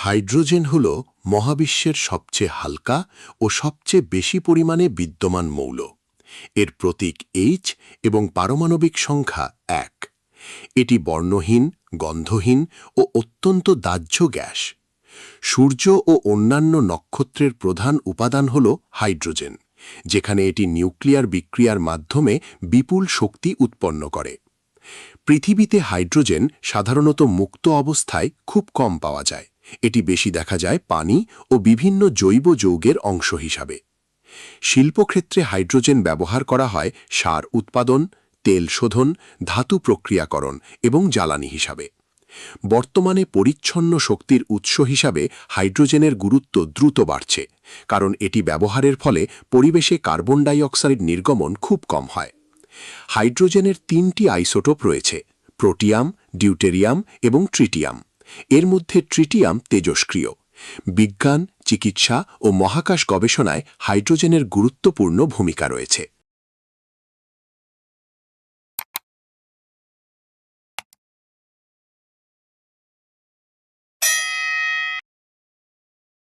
Hydrogen হল মহাবিশ্বের সবচেয়ে হালকা ও সবচেয়ে বেশি পরিমাণে বিদ্যমান মৌল। এর প্রতীক H এবং পারমাণবিক সংখ্যা 1। এটি বর্ণহীন, গন্ধহীন ও অত্যন্ত দাহ্য গ্যাস। সূর্য ও অন্যান্য নক্ষত্রের প্রধান উপাদান হল হাইড্রোজেন, যেখানে এটি নিউক্লিয়ার বিক্রিয়ার মাধ্যমে বিপুল শক্তি উৎপন্ন করে। পৃথিবীতে হাইড্রোজেন সাধারণত মুক্ত অবস্থায় খুব কম পাওয়া যায়। এটি বেশি দেখা যায় পানি ও বিভিন্ন জৈব যৌগের অংশ হিসাবে। শিল্পক্ষেত্রে হাইড্রোজেন ব্যবহার করা হয় সার উৎপাদন, তেল শোধন, ধাতু প্রক্রিয়াকরণ এবং জ্বালানি হিসাবে। বর্তমানে পরিচ্ছন্ন শক্তির উৎস হিসাবে হাইড্রোজেনের গুরুত্ব দ্রুত বাড়ছে, কারণ এটি ব্যবহারের ফলে পরিবেশে কার্বন ডাই অক্সাইড নির্গমন খুব কম হয়। হাইড্রোজেনের 3টি আইসোটোপ রয়েছে: প্রোটিয়াম, ডিউটেরিয়াম এবং ট্রিটিয়াম। এর মধ্যে ট্রিটিয়াম তেজস্ক্রিয়। বিজ্ঞান, চিকিৎসা ও মহাকাশ গবেষণায় হাইড্রোজেনের গুরুত্বপূর্ণ ভূমিকা রয়েছে।